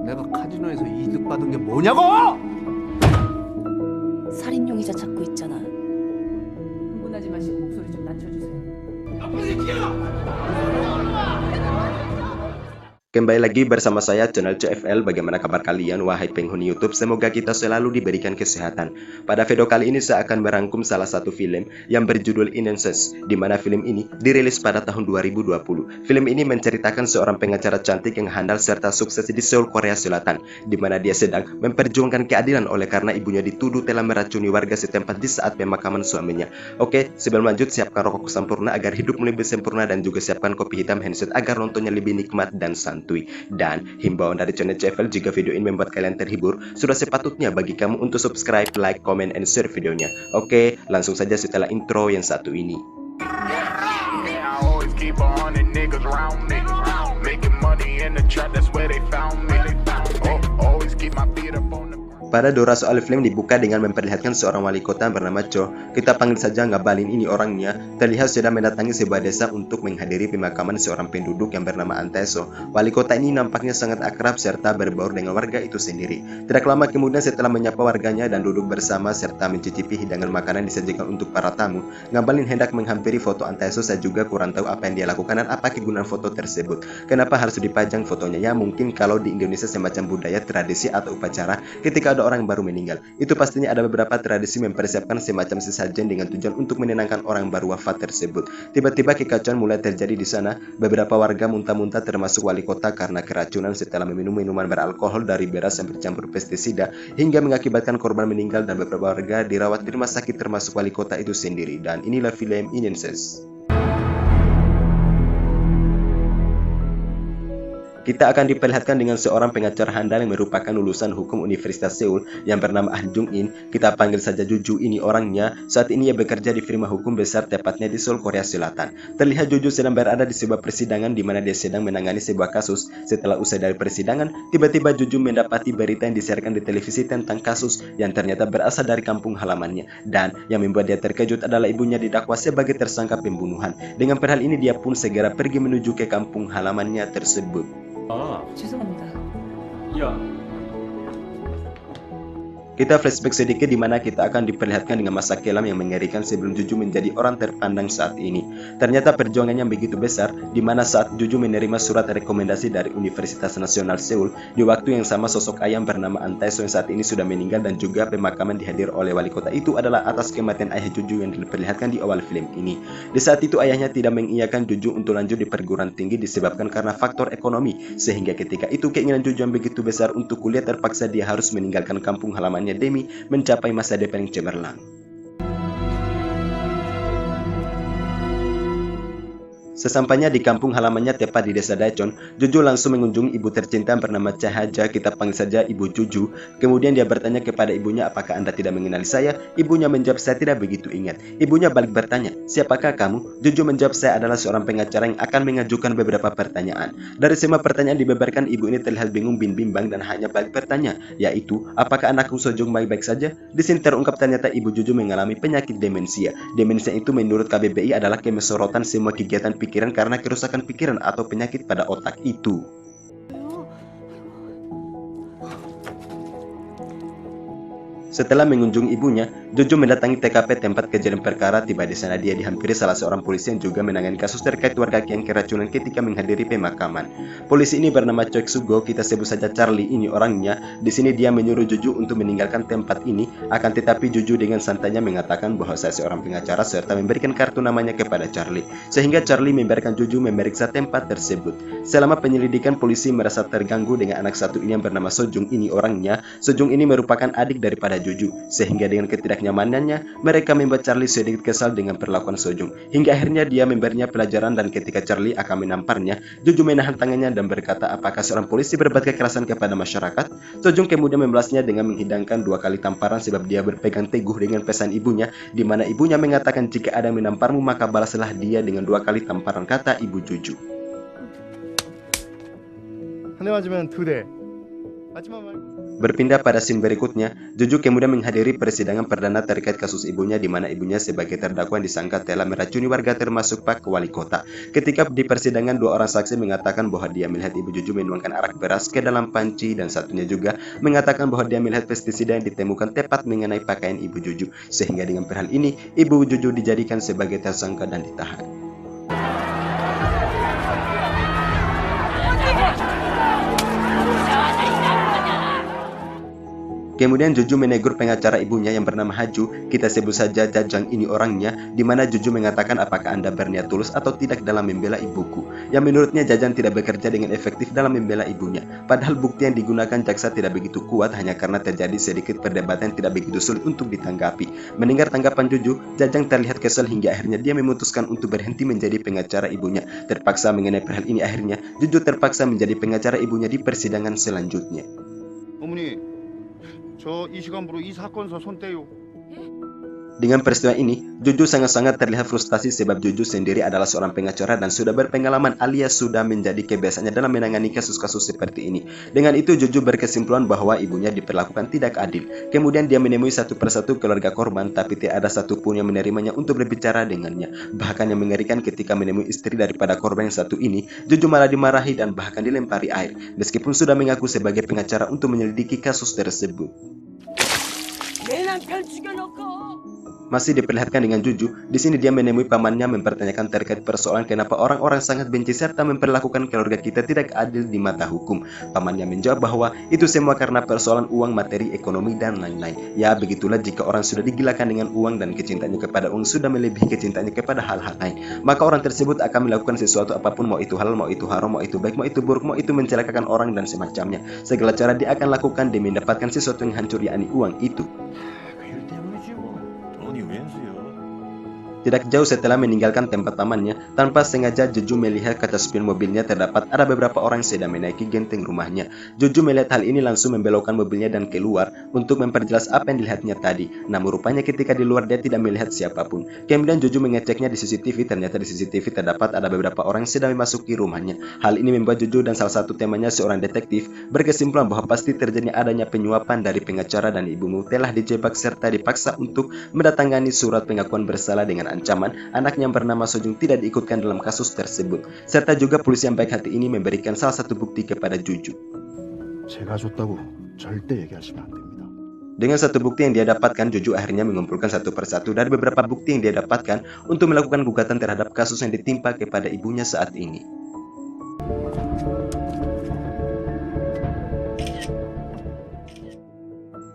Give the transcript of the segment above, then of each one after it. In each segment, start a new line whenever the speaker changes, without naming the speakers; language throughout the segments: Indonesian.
내가 카지노에서 이득 받은 게 뭐냐고!
살인 용의자 찾고 있잖아.
흥분하지 마시고 목소리 좀 낮춰주세요.
Kembali lagi bersama saya channel CFL. Bagaimana kabar kalian wahai penghuni YouTube? Semoga kita selalu diberikan kesehatan. Pada video kali ini saya akan merangkum salah satu film yang berjudul Innocence, di mana film ini dirilis pada tahun 2020. Film ini menceritakan seorang pengacara cantik yang handal serta sukses di Seoul, Korea Selatan, di mana dia sedang memperjuangkan keadilan oleh karena ibunya dituduh telah meracuni warga setempat di saat pemakaman suaminya. Oke, sebelum lanjut siapkan rokok sempurna agar hidupmu lebih sempurna dan juga siapkan kopi hitam handset agar nontonnya lebih nikmat dan santai. Dan himbauan dari channel CFL, jika video ini membuat kalian terhibur, sudah sepatutnya bagi kamu untuk subscribe, like, comment, and share videonya. Oke, langsung saja setelah intro yang satu ini. Pada Dora soal film dibuka dengan memperlihatkan seorang wali kota bernama Cho, kita panggil saja Ngabalin ini orangnya, terlihat sedang mendatangi sebuah desa untuk menghadiri pemakaman seorang penduduk yang bernama Anteso. Wali kota ini nampaknya sangat akrab serta berbaur dengan warga itu sendiri. Tidak lama kemudian setelah menyapa warganya dan duduk bersama serta mencicipi hidangan makanan disajikan untuk para tamu, Ngabalin hendak menghampiri foto Anteso. Saya juga kurang tahu apa yang dia lakukan dan apa kegunaan foto tersebut. Kenapa harus dipajang fotonya? Ya mungkin kalau di Indonesia semacam budaya, tradisi atau upacara ketika ada orang yang baru meninggal, itu pastinya ada beberapa tradisi mempersiapkan semacam sesajen dengan tujuan untuk menenangkan orang baru wafat tersebut. Tiba-tiba kekacauan mulai terjadi di sana. Beberapa warga muntah-muntah termasuk wali kota karena keracunan setelah meminum minuman beralkohol dari beras yang bercampur pestisida hingga mengakibatkan korban meninggal dan beberapa warga dirawat di rumah sakit termasuk wali kota itu sendiri. Dan inilah film Innocence. Kita akan diperlihatkan dengan seorang pengacara handal yang merupakan lulusan hukum Universitas Seoul yang bernama Ah Jung In. Kita panggil saja Juju ini orangnya. Saat ini ia bekerja di firma hukum besar tepatnya di Seoul, Korea Selatan. Terlihat Juju sedang berada di sebuah persidangan di mana dia sedang menangani sebuah kasus. Setelah usai dari persidangan, tiba-tiba Juju mendapati berita yang disiarkan di televisi tentang kasus yang ternyata berasal dari kampung halamannya. Dan yang membuat dia terkejut adalah ibunya didakwa sebagai tersangka pembunuhan. Dengan perhal ini dia pun segera pergi menuju ke kampung halamannya tersebut.
죄송합니다.
야,
Kita flashback sedikit di mana kita akan diperlihatkan dengan masa kelam yang mengerikan sebelum Juju menjadi orang terpandang saat ini. Ternyata perjuangannya begitu besar di mana saat Juju menerima surat rekomendasi dari Universitas Nasional Seoul, di waktu yang sama sosok ayah bernama Antaeso yang saat ini sudah meninggal dan juga pemakaman dihadir oleh wali kota itu adalah atas kematian ayah Juju yang diperlihatkan di awal film ini. Di saat itu ayahnya tidak mengiyakan Juju untuk lanjut di perguruan tinggi disebabkan karena faktor ekonomi, sehingga ketika itu keinginan Juju yang begitu besar untuk kuliah terpaksa dia harus meninggalkan kampung halaman demi mencapai masa depan yang cemerlang. Sesampainya di kampung halamannya tepat di desa Daejeon, Juju langsung mengunjungi ibu tercinta bernama Chahaja, kita panggil saja ibu Juju. Kemudian dia bertanya kepada ibunya, apakah Anda tidak mengenali saya? Ibunya menjawab, saya tidak begitu ingat. Ibunya balik bertanya, siapakah kamu? Juju menjawab, saya adalah seorang pengacara yang akan mengajukan beberapa pertanyaan. Dari semua pertanyaan dibeberkan, ibu ini terlihat bingung bin bimbang dan hanya balik bertanya, yaitu, apakah anakku Sojong baik-baik saja? Di sini terungkap ternyata ibu Juju mengalami penyakit demensia. Demensia itu menurut KBBI adalah kemesorotan semua kegiatan pikiran karena kerusakan pikiran atau penyakit pada otak itu. Setelah mengunjungi ibunya, Juju mendatangi TKP tempat kejadian perkara. Tiba di sana dia dihampiri salah seorang polisi yang juga menangani kasus terkait warga yang keracunan ketika menghadiri pemakaman. Polisi ini bernama Choi Sugo, kita sebut saja Charlie ini orangnya. Di sini dia menyuruh Juju untuk meninggalkan tempat ini, akan tetapi Juju dengan santainya mengatakan bahwa saya seorang pengacara serta memberikan kartu namanya kepada Charlie. Sehingga Charlie membiarkan Juju memeriksa tempat tersebut. Selama penyelidikan, polisi merasa terganggu dengan anak satu ini yang bernama Sojung ini orangnya. Sojung ini merupakan adik daripada Juju, sehingga dengan ketidaknyamanannya mereka membuat Charlie sedikit kesal dengan perlakuan Sojung. Hingga akhirnya dia memberinya pelajaran dan ketika Charlie akan menamparnya, Juju menahan tangannya dan berkata, apakah seorang polisi berbuat kekerasan kepada masyarakat? Sojung kemudian membalasnya dengan menghidangkan 2 kali tamparan sebab dia berpegang teguh dengan pesan ibunya, di mana ibunya mengatakan jika ada yang menamparmu maka balaslah dia dengan 2 kali tamparan, kata ibu Juju.
한 대 맞으면 2대. 맞지만 말.
Berpindah pada scene berikutnya, Juju kemudian menghadiri persidangan perdana terkait kasus ibunya di mana ibunya sebagai terdakwa yang disangka telah meracuni warga termasuk Pak Wali Kota. Ketika di persidangan, dua orang saksi mengatakan bahwa dia melihat ibu Juju menuangkan arak beras ke dalam panci dan satunya juga mengatakan bahwa dia melihat pestisida yang ditemukan tepat mengenai pakaian ibu Juju. Sehingga dengan perhal ini, ibu Juju dijadikan sebagai tersangka dan ditahan. Kemudian Juju menegur pengacara ibunya yang bernama Haju, kita sebut saja Jajang ini orangnya, di mana Juju mengatakan apakah Anda berniat tulus atau tidak dalam membela ibuku. Yang menurutnya Jajang tidak bekerja dengan efektif dalam membela ibunya. Padahal bukti yang digunakan jaksa tidak begitu kuat hanya karena terjadi sedikit perdebatan yang tidak begitu sulit untuk ditanggapi. Mendengar tanggapan Juju, Jajang terlihat kesal hingga akhirnya dia memutuskan untuk berhenti menjadi pengacara ibunya. Terpaksa mengenai perhal ini akhirnya, Juju terpaksa menjadi pengacara ibunya di persidangan selanjutnya.
어머니, 저 이 시간부로 이 사건서 손 떼요.
Dengan peristiwa ini, Juju sangat-sangat terlihat frustasi sebab Juju sendiri adalah seorang pengacara dan sudah berpengalaman alias sudah menjadi kebiasaannya dalam menangani kasus-kasus seperti ini. Dengan itu, Juju berkesimpulan bahwa ibunya diperlakukan tidak adil. Kemudian dia menemui satu persatu keluarga korban, tapi tidak ada satupun yang menerimanya untuk berbicara dengannya. Bahkan yang mengerikan ketika menemui istri daripada korban yang satu ini, Juju malah dimarahi dan bahkan dilempari air, meskipun sudah mengaku sebagai pengacara untuk menyelidiki kasus tersebut. Masih diperlihatkan dengan Juju, di sini dia menemui pamannya mempertanyakan terkait persoalan kenapa orang-orang sangat benci serta memperlakukan keluarga kita tidak adil di mata hukum. Pamannya menjawab bahwa itu semua karena persoalan uang, materi, ekonomi, dan lain-lain. Ya, begitulah jika orang sudah digilakan dengan uang dan kecintaannya kepada uang sudah melebihi kecintaannya kepada hal-hal lain, maka orang tersebut akan melakukan sesuatu apapun, mau itu halal, mau itu haram, mau itu baik, mau itu buruk, mau itu mencelakakan orang dan semacamnya. Segala cara dia akan lakukan demi mendapatkan sesuatu yang hancur, yakni uang itu. Tidak jauh setelah meninggalkan tempat pamannya, tanpa sengaja Juju melihat kaca spion mobilnya terdapat ada beberapa orang yang sedang menaiki genteng rumahnya. Juju melihat hal ini langsung membelokkan mobilnya dan keluar untuk memperjelas apa yang dilihatnya tadi. Namun rupanya ketika di luar dia tidak melihat siapapun. Kemudian Juju mengeceknya di CCTV, ternyata di CCTV terdapat ada beberapa orang yang sedang memasuki rumahnya. Hal ini membuat Juju dan salah satu temannya seorang detektif berkesimpulan bahwa pasti terjadi adanya penyuapan dari pengacara dan ibumu telah dijebak serta dipaksa untuk mendatangani surat pengakuan bersalah dengan ancaman anaknya yang bernama Sojung tidak diikutkan dalam kasus tersebut. Serta juga polisi yang baik hati ini memberikan salah satu bukti kepada Juju.
제가 줬다고 절대 얘기하시면 안 됩니다.
Dengan satu bukti yang dia dapatkan, Juju akhirnya mengumpulkan satu persatu dari beberapa bukti yang dia dapatkan untuk melakukan gugatan terhadap kasus yang ditimpa kepada ibunya saat ini.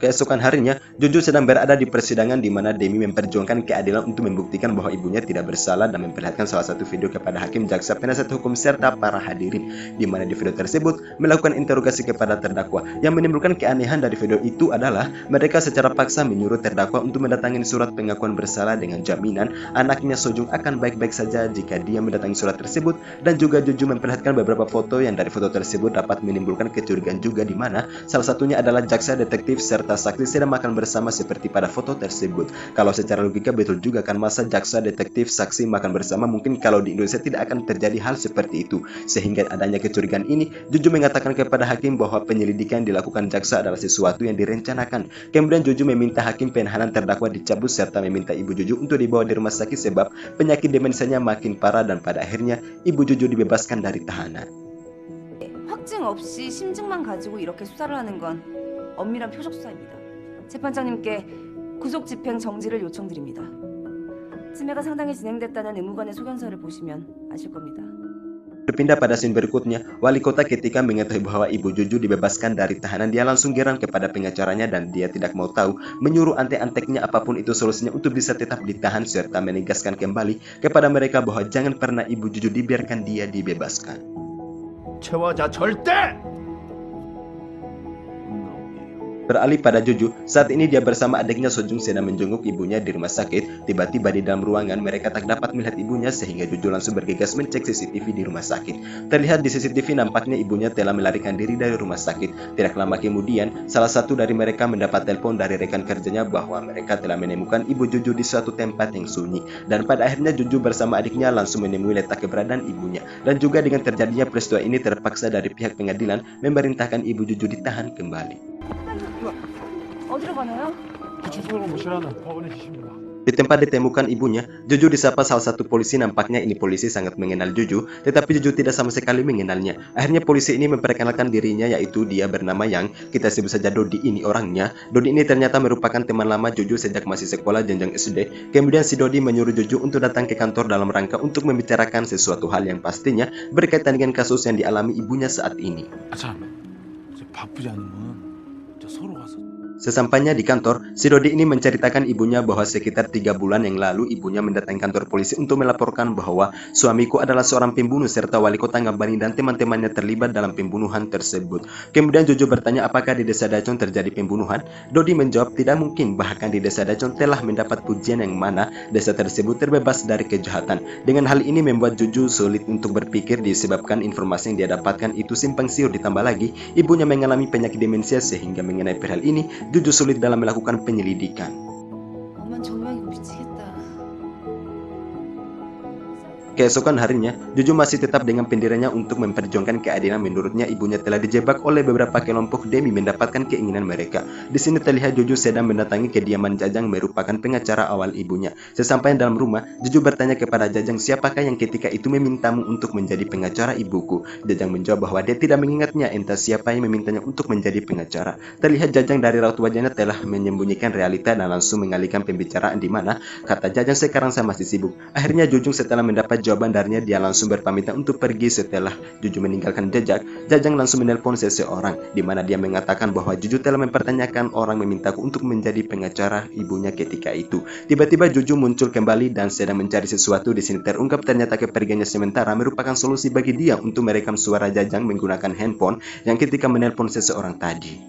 Keesokan harinya, Juju sedang berada di persidangan di mana Demi memperjuangkan keadilan untuk membuktikan bahwa ibunya tidak bersalah dan memperlihatkan salah satu video kepada hakim, jaksa, penasihat hukum serta para hadirin, di mana di video tersebut melakukan interogasi kepada terdakwa. Yang menimbulkan keanehan dari video itu adalah mereka secara paksa menyuruh terdakwa untuk mendatangi surat pengakuan bersalah dengan jaminan anaknya Sojung akan baik-baik saja jika dia mendatangi surat tersebut, dan juga Juju memperlihatkan beberapa foto yang dari foto tersebut dapat menimbulkan kecurigaan juga, di mana salah satunya adalah jaksa, detektif, serta saksi sedang makan bersama seperti pada foto tersebut. Kalau secara logika betul juga kan, masa jaksa, detektif, saksi makan bersama? Mungkin kalau di Indonesia tidak akan terjadi hal seperti itu. Sehingga adanya kecurigaan ini, Juju mengatakan kepada hakim bahwa penyelidikan dilakukan jaksa adalah sesuatu yang direncanakan. Kemudian Juju meminta hakim penahanan terdakwa dicabut serta meminta ibu Juju untuk dibawa di rumah sakit sebab penyakit demensianya makin parah, dan pada akhirnya ibu Juju dibebaskan dari tahanan.
확증 없이 심증만 가지고 이렇게 수사를 하는 건 엄밀한 표적 수사입니다. 재판장님께 구속 집행 정지를 요청드립니다. 치매가 상당히 진행됐다는 의무관의 소견서를 보시면 아실 겁니다.
Berpindah pada scene berikutnya, wali kota ketika mengetahui bahwa ibu Juju dibebaskan dari tahanan, dia langsung geram kepada pengacaranya dan dia tidak mau tahu, menyuruh antek-anteknya apapun itu solusinya untuk bisa tetap ditahan serta menegaskan kembali kepada mereka bahwa jangan pernah ibu Juju dibiarkan dia dibebaskan.
채워자 절대!
Beralih pada Juju, saat ini dia bersama adiknya Sojung sedang menjenguk ibunya di rumah sakit. Tiba-tiba di dalam ruangan mereka tak dapat melihat ibunya sehingga Juju langsung bergegas mencek CCTV di rumah sakit. Terlihat di CCTV nampaknya ibunya telah melarikan diri dari rumah sakit. Tidak lama kemudian, salah satu dari mereka mendapat telepon dari rekan kerjanya bahwa mereka telah menemukan ibu Juju di suatu tempat yang sunyi. Dan pada akhirnya Juju bersama adiknya langsung menemui letak keberadaan ibunya. Dan juga dengan terjadinya peristiwa ini terpaksa dari pihak pengadilan memerintahkan ibu Juju ditahan kembali.
어디로 가나요?
구치소로 모시라는 법원의 지시입니다.
Di tempat ditemukan ibunya, Juju disapa salah satu polisi. Nampaknya ini polisi sangat mengenal Juju, tetapi Juju tidak sama sekali mengenalnya. Akhirnya polisi ini memperkenalkan dirinya, yaitu dia bernama Yang. Kita sebut saja Dodi ini orangnya. Dodi ini ternyata merupakan teman lama Juju sejak masih sekolah jenjang SD. Kemudian si Dodi menyuruh Juju untuk datang ke kantor dalam rangka untuk membicarakan sesuatu hal yang pastinya berkaitan dengan kasus yang dialami ibunya saat ini.
참, 바쁘지 않으면 서로 가서.
Sesampainya di kantor, si Dodi ini menceritakan ibunya bahwa sekitar 3 bulan yang lalu ibunya mendatangi kantor polisi untuk melaporkan bahwa suamiku adalah seorang pembunuh serta wali kota Ngabalin dan teman-temannya terlibat dalam pembunuhan tersebut. Kemudian Juju bertanya apakah di desa Dacon terjadi pembunuhan. Dodi menjawab tidak mungkin, bahkan di desa Dacon telah mendapat pujian yang mana desa tersebut terbebas dari kejahatan. Dengan hal ini membuat Juju sulit untuk berpikir disebabkan informasi yang dia dapatkan itu simpang siur, ditambah lagi ibunya mengalami penyakit demensia sehingga mengenai perihal ini Juju sulit dalam melakukan penyelidikan.
엄만 정말 이거 미치겠다.
Keesokan harinya, Juju masih tetap dengan pendiriannya untuk memperjuangkan keadilan. Menurutnya ibunya telah dijebak oleh beberapa kelompok demi mendapatkan keinginan mereka. Di sini terlihat Juju sedang mendatangi kediaman Jajang, merupakan pengacara awal ibunya. Sesampainya dalam rumah, Juju bertanya kepada Jajang siapakah yang ketika itu memintamu untuk menjadi pengacara ibuku. Jajang menjawab bahwa dia tidak mengingatnya entah siapa yang memintanya untuk menjadi pengacara. Terlihat Jajang dari raut wajahnya telah menyembunyikan realita dan langsung mengalihkan pembicaraan di mana kata Jajang sekarang saya masih sibuk. Akhirnya Juju setelah mendapat jawaban darinya, dia langsung berpamitan untuk pergi. Setelah Juju meninggalkan Jajang, Jajang langsung menelpon seseorang di mana dia mengatakan bahwa Juju telah mempertanyakan orang memintaku untuk menjadi pengacara ibunya ketika itu. Tiba-tiba Juju muncul kembali dan sedang mencari sesuatu. Di sini terungkap ternyata kepergiannya sementara merupakan solusi bagi dia untuk merekam suara Jajang menggunakan handphone yang ketika menelpon seseorang tadi.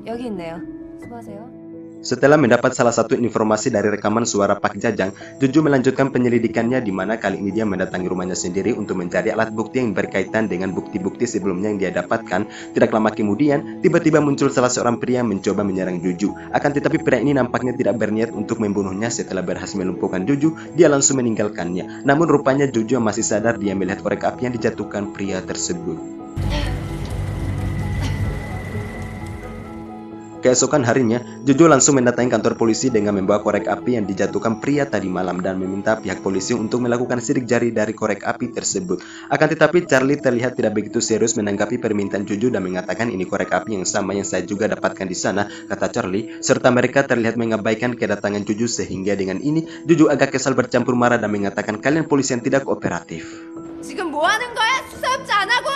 여기 있네요. 수고하세요.
Setelah mendapat salah satu informasi dari rekaman suara Pak Jajang, Juju melanjutkan penyelidikannya di mana kali ini dia mendatangi rumahnya sendiri untuk mencari alat bukti yang berkaitan dengan bukti-bukti sebelumnya yang dia dapatkan. Tidak lama kemudian, tiba-tiba muncul salah seorang pria yang mencoba menyerang Juju. Akan tetapi pria ini nampaknya tidak berniat untuk membunuhnya. Setelah berhasil melumpuhkan Juju, dia langsung meninggalkannya. Namun rupanya Juju yang masih sadar, dia melihat korek api yang dijatuhkan pria tersebut. Keesokan harinya, Juju langsung mendatangi kantor polisi dengan membawa korek api yang dijatuhkan pria tadi malam dan meminta pihak polisi untuk melakukan sidik jari dari korek api tersebut. Akan tetapi Charlie terlihat tidak begitu serius menanggapi permintaan Juju dan mengatakan ini korek api yang sama yang saya juga dapatkan di sana, kata Charlie, serta mereka terlihat mengabaikan kedatangan Juju sehingga dengan ini Juju agak kesal bercampur marah dan mengatakan kalian polisi yang tidak kooperatif.
지금 뭐 하는 거야? 수사업자 안 하고!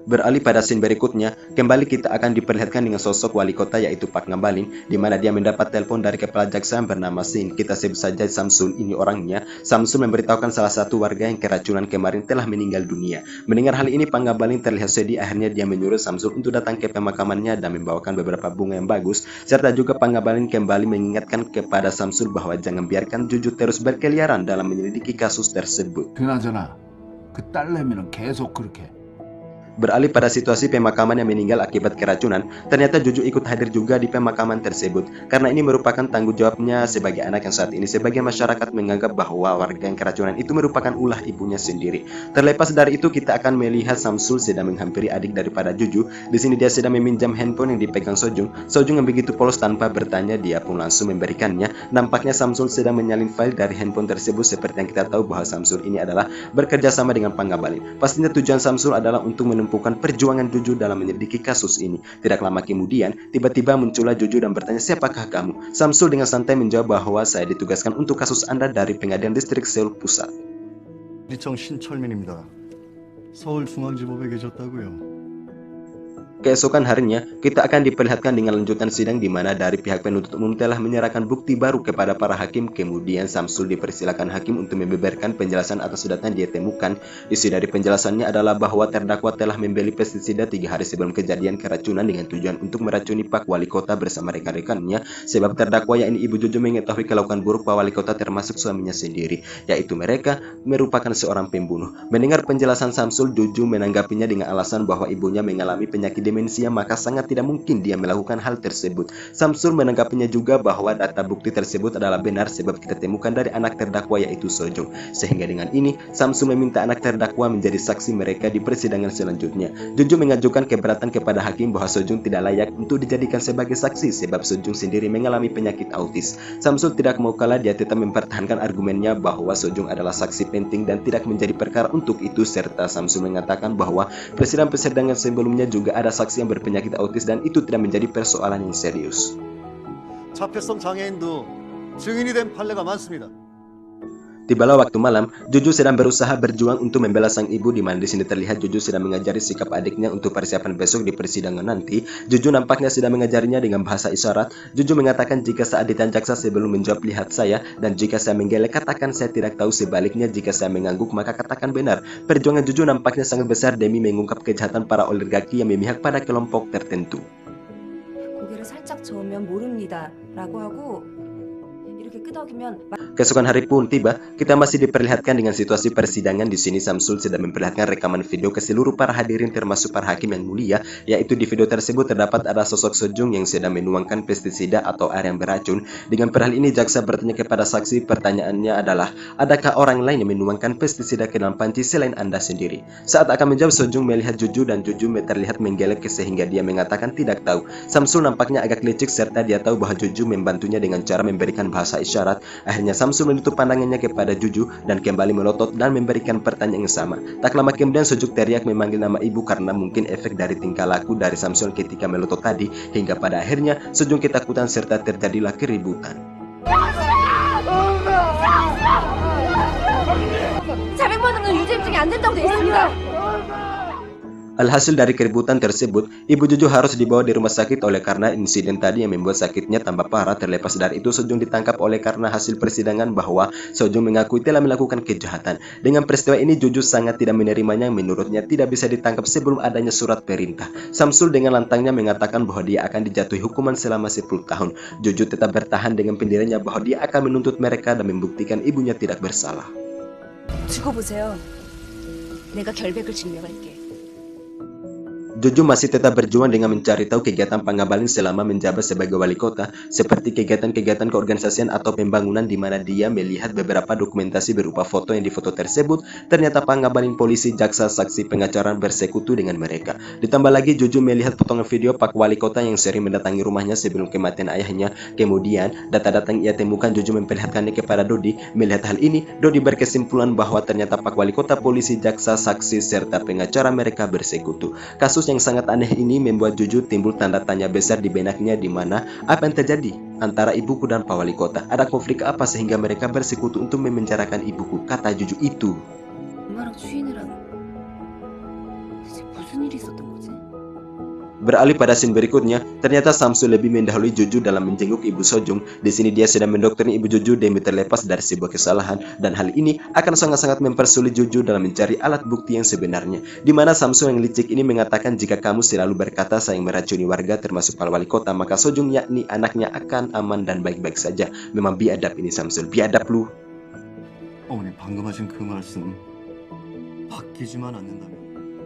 Beralih pada scene berikutnya, kembali kita akan diperlihatkan dengan sosok wali kota yaitu Pak Ngabalin, di mana dia mendapat telepon dari kepala jaksa bernama Sin. Kita sebut saja Samsul ini orangnya. Samsul memberitahukan salah satu warga yang keracunan kemarin telah meninggal dunia. Mendengar hal ini, Pak Ngabalin terlihat sedih. Akhirnya dia menyuruh Samsul untuk datang ke pemakamannya dan membawakan beberapa bunga yang bagus. Serta juga Pak Ngabalin kembali mengingatkan kepada Samsul bahwa jangan biarkan Juju terus berkeliaran dalam menyelidiki kasus tersebut.
그나저나 그 딸내미는 계속 그렇게.
Beralih pada situasi pemakaman yang meninggal akibat keracunan, ternyata Juju ikut hadir juga di pemakaman tersebut. Karena ini merupakan tanggung jawabnya sebagai anak yang saat ini sebagai masyarakat menganggap bahwa warga yang keracunan itu merupakan ulah ibunya sendiri. Terlepas dari itu, kita akan melihat Samsul sedang menghampiri adik daripada Juju. Di sini dia sedang meminjam handphone yang dipegang Sojung. Sojung yang begitu polos tanpa bertanya, dia pun langsung memberikannya. Nampaknya Samsul sedang menyalin file dari handphone tersebut. Seperti yang kita tahu bahwa Samsul ini adalah bekerja sama dengan Pak Ngabalin. Pastinya tujuan Samsul adalah untuk menumpukan perjuangan Juju dalam menyelidiki kasus ini. Tidak lama kemudian, tiba-tiba muncullah Juju dan bertanya, siapakah kamu? Samsul dengan santai menjawab bahwa saya ditugaskan untuk kasus Anda dari Pengadilan Distrik Seoul Pusat.
리청 신철민입니다. 서울중앙지법에 계셨다고요?
Keesokan harinya, kita akan diperlihatkan dengan lanjutan sidang di mana dari pihak penuntut umum telah menyerahkan bukti baru kepada para hakim. Kemudian Samsul dipersilakan hakim untuk membeberkan penjelasan atas data yang dia temukan. Isi dari penjelasannya adalah bahwa terdakwa telah membeli pestisida 3 hari sebelum kejadian keracunan dengan tujuan untuk meracuni Pak Wali Kota bersama rekan-rekannya. Sebab terdakwa yakni Ibu Juju mengetahui kelakuan buruk Pak Wali Kota termasuk suaminya sendiri, yaitu mereka merupakan seorang pembunuh. Mendengar penjelasan Samsul, Juju menanggapinya dengan alasan bahwa ibunya mengalami penyakit demensia, maka sangat tidak mungkin dia melakukan hal tersebut. Samsul menanggapinya juga bahwa data bukti tersebut adalah benar sebab kita temukan dari anak terdakwa yaitu Sojong. Sehingga dengan ini, Samsul meminta anak terdakwa menjadi saksi mereka di persidangan selanjutnya. Jojo mengajukan keberatan kepada hakim bahwa Sojong tidak layak untuk dijadikan sebagai saksi sebab Sojong sendiri mengalami penyakit autis. Samsul tidak mau kalah, dia tetap mempertahankan argumennya bahwa Sojong adalah saksi penting dan tidak menjadi perkara untuk itu, serta Samsul mengatakan bahwa persidangan sebelumnya juga ada saksi yang berpenyakit autis dan itu tidak menjadi persoalan yang serius.
자폐성 장애인도 증인이 된 판례가 많습니다.
Tibalah waktu malam, Jojo sedang berusaha berjuang untuk membela sang ibu, di mana di sini terlihat Jojo sedang mengajari sikap adiknya untuk persiapan besok di persidangan nanti. Jojo nampaknya sedang mengajarinya dengan bahasa isyarat. Jojo mengatakan jika saat ditanya jaksa sebelum menjawab lihat saya, dan jika saya menggelek katakan saya tidak tahu, sebaliknya jika saya mengangguk maka katakan benar. Perjuangan Jojo nampaknya sangat besar demi mengungkap kejahatan para oligarki yang memihak pada kelompok tertentu.
고개를 살짝 저으면 모릅니다 라고 하고 이렇게 끄덕이면
Keesokan hari pun tiba, kita masih diperlihatkan dengan situasi persidangan. Di sini Samsul sedang memperlihatkan rekaman video ke seluruh para hadirin termasuk para hakim yang mulia, yaitu di video tersebut terdapat ada sosok Sojong yang sedang menuangkan pestisida atau air yang beracun. Dengan perhal ini jaksa bertanya kepada saksi, pertanyaannya adalah, adakah orang lain yang menuangkan pestisida ke dalam panci selain Anda sendiri? Saat akan menjawab, Sojong melihat Jojo dan Jojo terlihat menggelek sehingga dia mengatakan tidak tahu. Samsul nampaknya agak licik serta dia tahu bahwa Jojo membantunya dengan cara memberikan bahasa isyarat. Akhirnya Samsul menutup pandangannya kepada Jojo dan kembali melotot dan memberikan pertanyaan yang sama. Tak lama kemudian Sojong teriak memanggil nama ibu karena mungkin efek dari tingkah laku dari Samsul ketika melotot tadi, hingga pada akhirnya Sojong ketakutan serta terjadilah keributan.
자백받은 건 유죄 입증이 안 된다고 돼 있습니다.
Alhasil dari keributan tersebut, Ibu Jojo harus dibawa di rumah sakit oleh karena insiden tadi yang membuat sakitnya tambah parah. Terlepas dari itu, Sojong ditangkap oleh karena hasil persidangan bahwa Sojong mengakui telah melakukan kejahatan. Dengan peristiwa ini, Jojo sangat tidak menerimanya, yang menurutnya tidak bisa ditangkap sebelum adanya surat perintah. Samsul dengan lantangnya mengatakan bahwa dia akan dijatuhi hukuman selama 10 tahun. Jojo tetap bertahan dengan pendiriannya bahwa dia akan menuntut mereka dan membuktikan ibunya tidak bersalah.
죽어보세요. 내가 결백을 증명할게.
Jojo masih tetap berjuang dengan mencari tahu kegiatan Pak Ngabalin selama menjabat sebagai wali kota, seperti kegiatan-kegiatan keorganisasian atau pembangunan, di mana dia melihat beberapa dokumentasi berupa foto yang di foto tersebut ternyata Pak Ngabalin, polisi, jaksa, saksi, pengacara bersekutu dengan mereka. Ditambah lagi Jojo melihat potongan video Pak Wali Kota yang sering mendatangi rumahnya sebelum kematian ayahnya. Kemudian data-data yang ia temukan Jojo memperlihatkannya kepada Dodi. Melihat hal ini, Dodi berkesimpulan bahwa ternyata Pak Wali Kota, polisi, jaksa, saksi, serta pengacara mereka bersekutu. Kasus yang sangat aneh ini membuat Jojo timbul tanda tanya besar di benaknya, di mana apa yang terjadi antara ibuku dan Pak Wali Kota? Ada konflik apa sehingga mereka bersekutu untuk memenjarakan ibuku? Kata Jojo itu.
엄마랑 주인이랑 대체 무슨 일이 있었던 거지?
Beralih pada scene berikutnya, ternyata Samsul lebih mendahului Jojo dalam menjenguk ibu Sojong. Di sini dia sedang mendoktrin ibu Jojo demi terlepas dari sebuah kesalahan, dan hal ini akan sangat-sangat mempersulit Jojo dalam mencari alat bukti yang sebenarnya. Di mana Samsul yang licik ini mengatakan jika kamu selalu berkata saya yang meracuni warga termasuk Pak Wali Kota, maka Sojong yakni anaknya akan aman dan baik-baik saja. Memang biadab ini Samsul, biadab lu.
어머니 방금 하신 그 말씀 바뀌지만 않는다면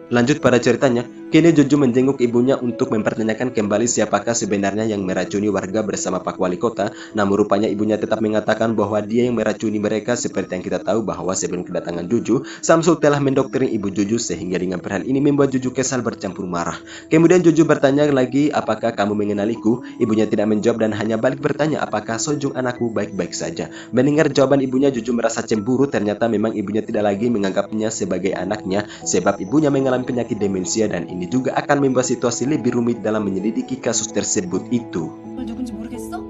Lanjut pada ceritanya, kini Jojo menjenguk ibunya untuk mempertanyakan kembali siapakah sebenarnya yang meracuni warga bersama Pak Wali Kota. Namun rupanya ibunya tetap mengatakan bahwa dia yang meracuni mereka, seperti yang kita tahu bahwa sebelum kedatangan Jojo, Samsul telah mendoktrin ibu Jojo, sehingga dengan perhal ini membuat Jojo kesal bercampur marah. Kemudian Jojo bertanya lagi, apakah kamu mengenaliku? Ibunya tidak menjawab dan hanya balik bertanya, apakah Sojong anakku baik-baik saja? Mendengar jawaban ibunya, Jojo merasa cemburu. Ternyata memang ibunya tidak lagi menganggapnya sebagai anaknya, sebab ibunya mengalami penyakit demensia, dan ini juga akan membuat situasi lebih rumit dalam menyelidiki kasus tersebut itu.
누군지 모르겠어?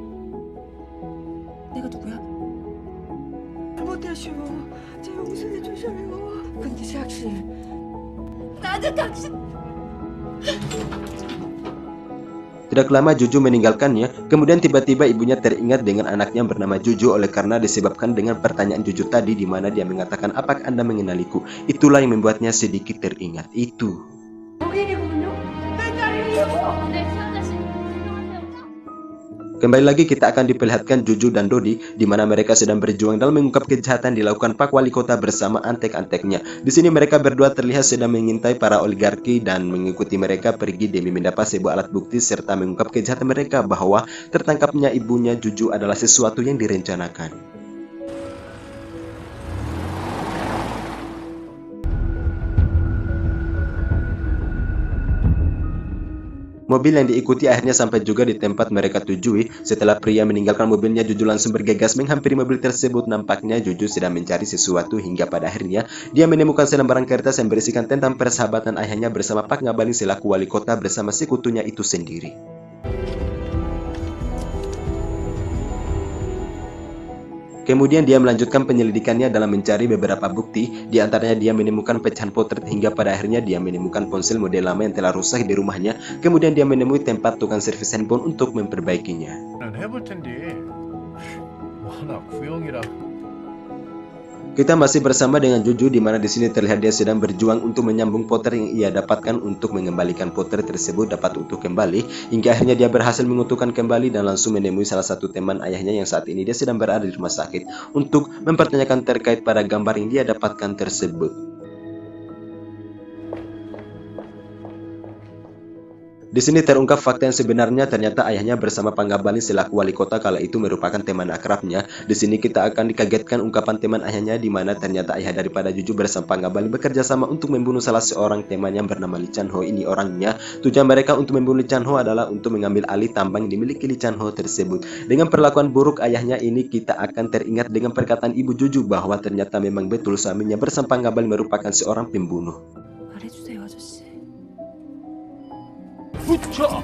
내가 누구야?
잘못하시오. 제 용서해 주셔요. 근데 당신
나는 당신
Tidak lama Jojo meninggalkannya, kemudian tiba-tiba ibunya teringat dengan anaknya bernama Jojo oleh karena disebabkan dengan pertanyaan Jojo tadi, di mana dia mengatakan apakah Anda mengenaliku. Itulah yang membuatnya sedikit teringat itu. Kembali lagi kita akan diperlihatkan Juju dan Dodi di mana mereka sedang berjuang dalam mengungkap kejahatan dilakukan Pak Wali Kota bersama antek-anteknya. Di sini mereka berdua terlihat sedang mengintai para oligarki dan mengikuti mereka pergi demi mendapat sebuah alat bukti serta mengungkap kejahatan mereka bahwa tertangkapnya ibunya Juju adalah sesuatu yang direncanakan. Mobil yang diikuti akhirnya sampai juga di tempat mereka tujui. Setelah pria meninggalkan mobilnya, Juju langsung bergegas menghampiri mobil tersebut. Nampaknya Juju sedang mencari sesuatu hingga pada akhirnya dia menemukan selembaran kertas yang berisikan tentang persahabatan ayahnya bersama Pak Ngabalin selaku wali kota bersama sekutunya itu sendiri. Kemudian dia melanjutkan penyelidikannya dalam mencari beberapa bukti, di antaranya dia menemukan pecahan potret hingga pada akhirnya dia menemukan ponsel model lama yang telah rusak di rumahnya. Kemudian dia menemui tempat tukang servis handphone untuk memperbaikinya.
난 해볼 텐데 뭐 하나 구형이라.
Kita masih bersama dengan Juju di mana di sini terlihat dia sedang berjuang untuk menyambung potret yang ia dapatkan untuk mengembalikan potret tersebut dapat utuh kembali hingga akhirnya dia berhasil mengutuhkan kembali dan langsung menemui salah satu teman ayahnya yang saat ini dia sedang berada di rumah sakit untuk mempertanyakan terkait pada gambar yang dia dapatkan tersebut. Di sini terungkap fakta yang sebenarnya, ternyata ayahnya bersama Pak Ngabalin selaku wali kota kala itu merupakan teman akrabnya. Di sini kita akan dikagetkan ungkapan teman ayahnya di mana ternyata ayah daripada Juju bersama Pak Ngabalin bekerja sama untuk membunuh salah seorang teman yang bernama Lee Chan Ho. Ini orangnya. Tujuan mereka untuk membunuh Lee Chan Ho adalah untuk mengambil alih tambang yang dimiliki Lee Chan Ho tersebut. Dengan perlakuan buruk ayahnya ini, kita akan teringat dengan perkataan ibu Juju bahwa ternyata memang betul suaminya bersama Pak Ngabalin merupakan seorang pembunuh.
말해주세요, 아저씨.
붙여.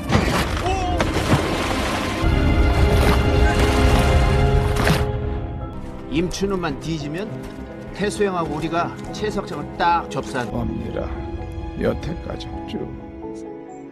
임춘우만 뒤지면 태수영하고 우리가 최석정을 딱 접수한.
엄니라 여태까지 쭉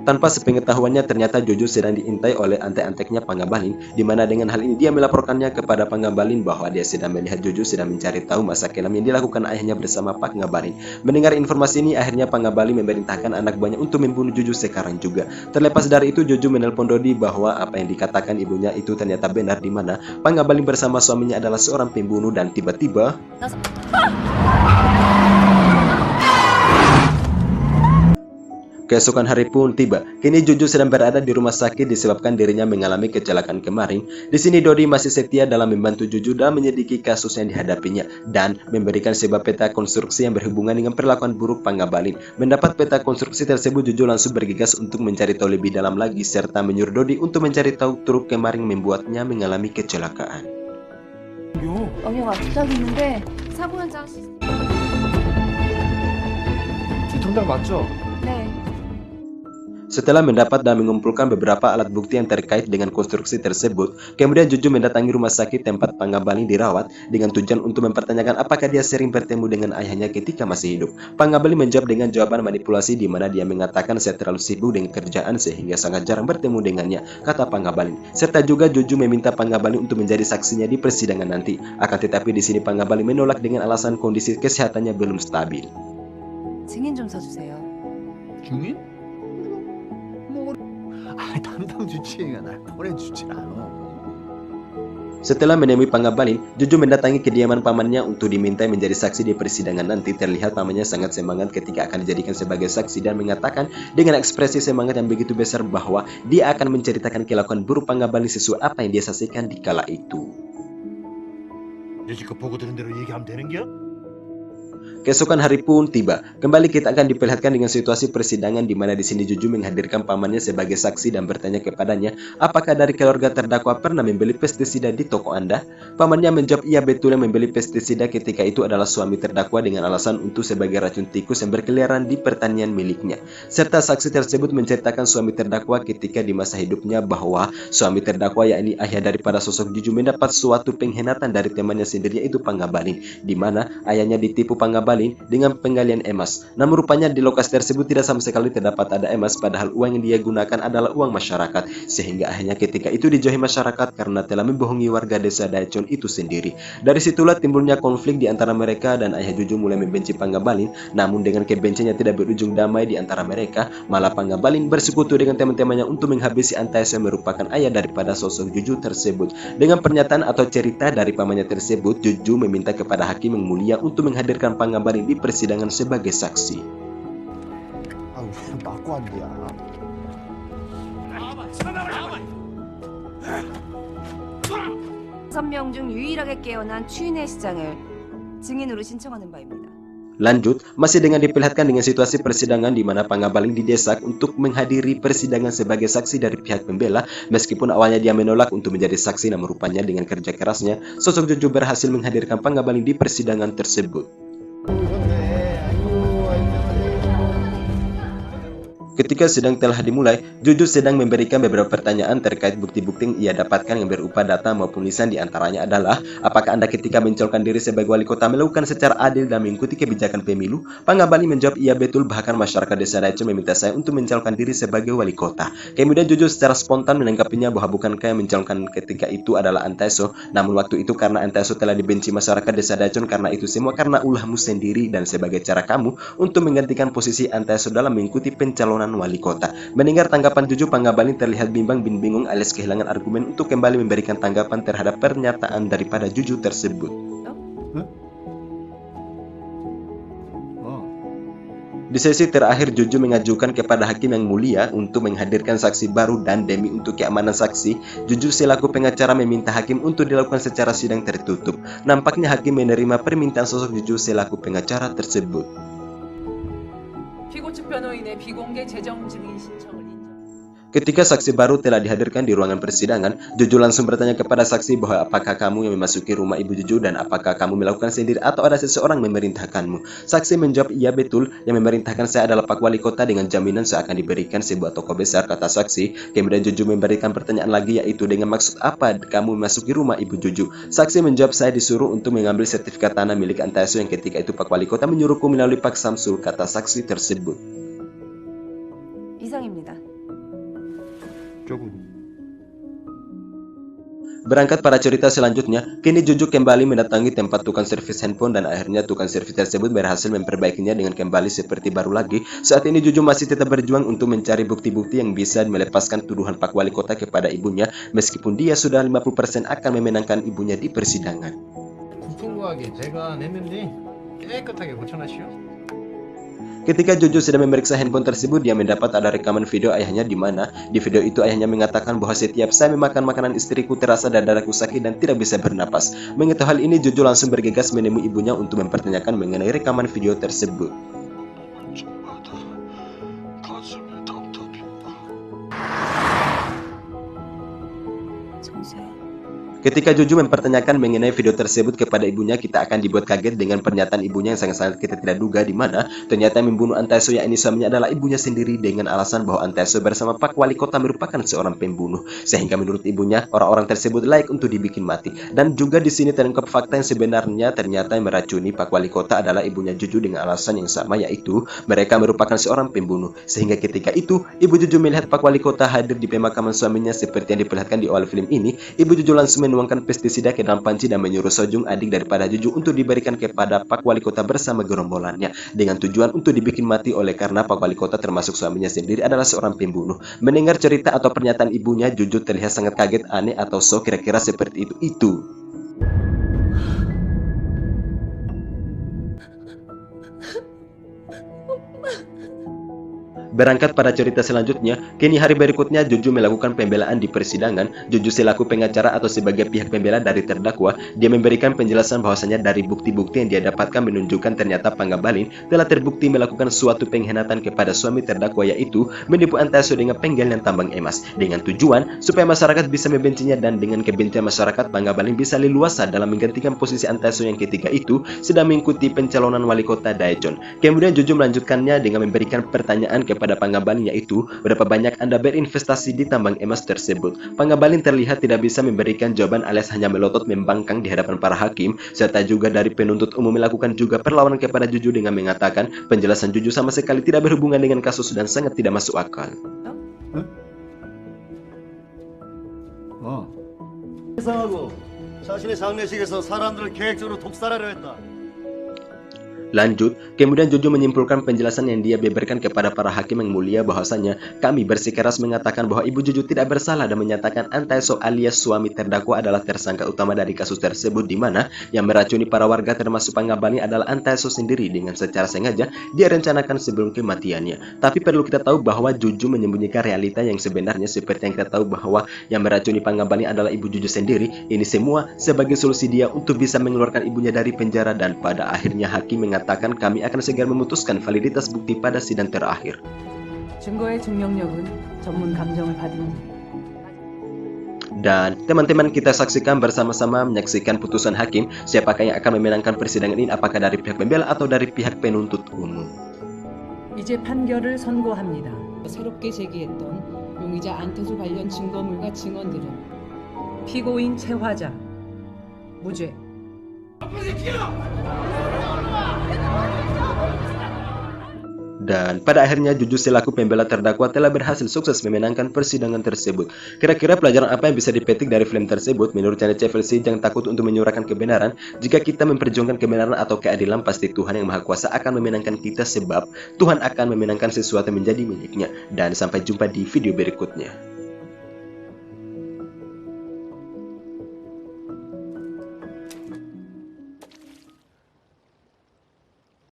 Tanpa sepengetahuannya ternyata Juju sedang diintai oleh antek-anteknya Pak Ngabalin, di mana dengan hal ini dia melaporkannya kepada Pak Ngabalin bahwa dia sedang melihat Juju sedang mencari tahu masa kelam yang dilakukan ayahnya bersama Pak Ngabalin. Mendengar informasi ini akhirnya Pak Ngabalin memerintahkan anak buahnya untuk membunuh Juju sekarang juga. Terlepas dari itu Juju menelpon Dodi bahwa apa yang dikatakan ibunya itu ternyata benar, di mana Pak Ngabalin bersama suaminya adalah seorang pembunuh dan tiba-tiba keesokan hari pun tiba. Kini Juju sedang berada di rumah sakit disebabkan dirinya mengalami kecelakaan kemarin. Di sini Dodi masih setia dalam membantu Juju dalam menyelidiki kasus yang dihadapinya dan memberikan sebuah peta konstruksi yang berhubungan dengan perlakuan buruk Pak Ngabalin. Mendapat peta konstruksi tersebut, Juju langsung bergegas untuk mencari tahu lebih dalam lagi serta menyuruh Dodi untuk mencari tahu truk kemarin membuatnya mengalami kecelakaan.
엄영아, 부탁이 있는데 사고 현장 시스템.
주통장 맞죠?
네.
Setelah mendapat dan mengumpulkan beberapa alat bukti yang terkait dengan konstruksi tersebut, kemudian Juju mendatangi rumah sakit tempat Pak Ngabalin dirawat dengan tujuan untuk mempertanyakan apakah dia sering bertemu dengan ayahnya ketika masih hidup. Pak Ngabalin menjawab dengan jawaban manipulasi di mana dia mengatakan saya terlalu sibuk dengan kerjaan sehingga sangat jarang bertemu dengannya, kata Pak Ngabalin. Serta juga Juju meminta Pak Ngabalin untuk menjadi saksinya di persidangan nanti. Akan tetapi di sini Pak Ngabalin menolak dengan alasan kondisi kesehatannya belum stabil.
증인 좀 서주세요.
중인? 뭐 담당 주치의가 날 보내주질 않아.
Setelah menemui Pak Ngabalin, Juju mendatangi kediaman pamannya untuk dimintai menjadi saksi di persidangan nanti. Terlihat pamannya sangat semangat ketika akan dijadikan sebagai saksi dan mengatakan dengan ekspresi semangat yang begitu besar bahwa dia akan menceritakan kelakuan buruk Pak Ngabalin sesuai apa yang dia saksikan di kala itu.
여지껏 보고 들은 대로 얘기하면 되는겨?
Keesokan hari pun tiba. Kembali kita akan diperlihatkan dengan situasi persidangan di mana di sini Juju menghadirkan pamannya sebagai saksi dan bertanya kepadanya, apakah dari keluarga terdakwa pernah membeli pestisida di toko Anda? Pamannya menjawab iya betul yang membeli pestisida ketika itu adalah suami terdakwa dengan alasan untuk sebagai racun tikus yang berkeliaran di pertanian miliknya. Serta saksi tersebut menceritakan suami terdakwa ketika di masa hidupnya bahwa suami terdakwa yakni ayah daripada sosok Juju mendapat suatu pengkhianatan dari temannya sendiri yaitu Pak Ngabalin, di mana ayahnya ditipu Pak Ngabalin Pangabalin dengan penggalian emas. Namun rupanya di lokasi tersebut tidak sama sekali terdapat ada emas, padahal uang yang dia gunakan adalah uang masyarakat. Sehingga akhirnya ketika itu dijauhi masyarakat karena telah membohongi warga desa Daecon itu sendiri. Dari situlah timbulnya konflik di antara mereka dan ayah Juju mulai membenci Pangabalin. Namun dengan kebenciannya tidak berujung damai di antara mereka, malah Pangabalin bersekutu dengan teman-temannya untuk menghabisi Antaeso yang merupakan ayah daripada sosok Juju tersebut. Dengan pernyataan atau cerita dari pamannya tersebut, Juju meminta kepada hakim yang mulia untuk menghadirkan Pangabalin di persidangan sebagai saksi.
아, 왜 맞고 앉냐?
다섯 명 중 유일하게 깨어난 추인의 시장을 증인으로 신청하는 바입니다.
Lanjut, masih dengan diperlihatkan dengan situasi persidangan di mana Pangabalin didesak untuk menghadiri persidangan sebagai saksi dari pihak pembela. Meskipun awalnya dia menolak untuk menjadi saksi, namun rupanya dengan kerja kerasnya, sosok Juju berhasil menghadirkan Pangabalin di persidangan tersebut. Ketika sidang telah dimulai, Juju sedang memberikan beberapa pertanyaan terkait bukti-bukti yang ia dapatkan yang berupa data maupun lisan. Di antaranya adalah, apakah Anda ketika mencalonkan diri sebagai wali kota melakukan secara adil dan mengikuti kebijakan pemilu? Pangabalin menjawab iya betul, bahkan masyarakat desa Daecon meminta saya untuk mencalonkan diri sebagai wali kota. Kemudian Juju secara spontan menanggapinya bahwa bukankah yang mencalonkan ketika itu adalah Antaeso, namun waktu itu karena Antaeso telah dibenci masyarakat desa Daecon, karena itu semua karena ulahmu sendiri dan sebagai cara kamu untuk menggantikan posisi Antaeso dalam mengikuti pencalonan wali kota. Mendengar tanggapan Juju, Pangabalin terlihat bimbang bin bingung alias kehilangan argumen untuk kembali memberikan tanggapan terhadap pernyataan daripada Juju tersebut. Di sesi terakhir, Juju mengajukan kepada hakim yang mulia untuk menghadirkan saksi baru dan demi untuk keamanan saksi, Juju selaku pengacara meminta hakim untuk dilakukan secara sidang tertutup. Nampaknya hakim menerima permintaan sosok Juju selaku pengacara tersebut.
피고 측 변호인의 비공개 재정 증인 신청을 인정.
Ketika saksi baru telah dihadirkan di ruangan persidangan, Juju langsung bertanya kepada saksi bahwa apakah kamu yang memasuki rumah ibu Juju dan apakah kamu melakukan sendiri atau ada seseorang memerintahkanmu. Saksi menjawab iya betul, yang memerintahkan saya adalah Pak Wali Kota dengan jaminan saya akan diberikan sebuah toko besar, kata saksi. Kemudian Juju memberikan pertanyaan lagi, yaitu dengan maksud apa kamu memasuki rumah ibu Juju. Saksi menjawab saya disuruh untuk mengambil sertifikat tanah milik Antaeso yang ketika itu Pak Wali Kota menyuruhku melalui Pak Samsul, kata saksi tersebut.
이상입니다.
Berangkat pada cerita selanjutnya, kini Juju kembali mendatangi tempat tukang servis handphone dan akhirnya tukang servis tersebut berhasil memperbaikinya dengan kembali seperti baru lagi. Saat ini Juju masih tetap berjuang untuk mencari bukti-bukti yang bisa melepaskan tuduhan Pak Wali Kota kepada ibunya, meskipun dia sudah 50% akan memenangkan ibunya di persidangan.
부품과학에 제가 냈는데 깨끗하게 고쳐놨시오.
Ketika Juju sedang memeriksa handphone tersebut, dia mendapat ada rekaman video ayahnya di mana di video itu ayahnya mengatakan bahwa setiap saya memakan makanan istriku terasa dadaku sakit dan tidak bisa bernapas. Mengetahui hal ini, Juju langsung bergegas menemui ibunya untuk mempertanyakan mengenai rekaman video tersebut. Ketika Juju mempertanyakan mengenai video tersebut kepada ibunya, kita akan dibuat kaget dengan pernyataan ibunya yang sangat-sangat kita tidak duga, di mana ternyata yang membunuh Antaeso yang ini suaminya adalah ibunya sendiri dengan alasan bahwa Antaeso bersama Pak Wali Kota merupakan seorang pembunuh, sehingga menurut ibunya orang-orang tersebut layak untuk dibikin mati. Dan juga di sini terungkap fakta yang sebenarnya, ternyata yang meracuni Pak Wali Kota adalah ibunya Juju dengan alasan yang sama, yaitu mereka merupakan seorang pembunuh. Sehingga ketika itu ibu Juju melihat Pak Wali Kota hadir di pemakaman suaminya seperti yang diperlihatkan di awal film ini, ibu Juju langsung menuangkan pestisida ke dalam panci dan menyuruh Sojung, adik daripada Juju, untuk diberikan kepada Pak Wali Kota bersama gerombolannya dengan tujuan untuk dibikin mati oleh karena Pak Wali Kota termasuk suaminya sendiri adalah seorang pembunuh. Mendengar cerita atau pernyataan ibunya, Juju terlihat sangat kaget, aneh atau sok kira-kira seperti itu. Berangkat pada cerita selanjutnya, kini hari berikutnya Juju melakukan pembelaan di persidangan. Juju selaku pengacara atau sebagai pihak pembela dari terdakwa, dia memberikan penjelasan bahwasanya dari bukti-bukti yang dia dapatkan menunjukkan ternyata Pangabalin telah terbukti melakukan suatu pengkhianatan kepada suami terdakwa, yaitu menipu Antaeso dengan penggalian tambang emas dengan tujuan supaya masyarakat bisa membencinya, dan dengan kebencian masyarakat Pangabalin bisa leluasa dalam menggantikan posisi Antaeso yang ketika itu sedang mengikuti pencalonan wali kota Daecon. Kemudian Juju melanjutkannya dengan memberikan pertanyaan kepada kepada Pangabalin yaitu berapa banyak Anda berinvestasi di tambang emas tersebut. Pangabalin terlihat tidak bisa memberikan jawaban alias hanya melotot membangkang di hadapan para hakim, serta juga dari penuntut umum melakukan juga perlawanan kepada Juju dengan mengatakan penjelasan Juju sama sekali tidak berhubungan dengan kasus dan sangat tidak masuk akal.
이상하고 자신의 장례식에서 사람들을 계획적으로 독살하려 했다.
Lanjut, kemudian Juju menyimpulkan penjelasan yang dia beberkan kepada para hakim yang mulia bahwasanya kami bersikeras mengatakan bahwa Ibu Juju tidak bersalah dan menyatakan Antaeso alias suami terdakwa adalah tersangka utama dari kasus tersebut, di mana yang meracuni para warga termasuk Pangabalin adalah Antaeso sendiri dengan secara sengaja dia rencanakan sebelum kematiannya. Tapi perlu kita tahu bahwa Juju menyembunyikan realita yang sebenarnya seperti yang kita tahu bahwa yang meracuni Pangabalin adalah Ibu Juju sendiri. Ini semua sebagai solusi dia untuk bisa mengeluarkan ibunya dari penjara dan pada akhirnya hakim mengatakan kami akan segera memutuskan validitas bukti pada sidang terakhir.
증거의 증명력은 전문 감정을 받은
Dan teman-teman kita saksikan bersama-sama menyaksikan putusan hakim siapakah yang akan memenangkan persidangan ini, apakah dari pihak pembela atau dari pihak penuntut umum.
이제 판결을 선고합니다.
새롭게 제기했던 용의자 안태수 관련 증거물과 증언들은
피고인 최화자 무죄.
Dan pada akhirnya Juju selaku pembela terdakwa telah berhasil sukses memenangkan persidangan tersebut. Kira-kira pelajaran apa yang bisa dipetik dari film tersebut? Menurut channel CFLC, jangan takut untuk menyuarakan kebenaran. Jika kita memperjuangkan kebenaran atau keadilan, pasti Tuhan yang Maha Kuasa akan memenangkan kita sebab Tuhan akan memenangkan sesuatu menjadi miliknya. Dan sampai jumpa di video berikutnya.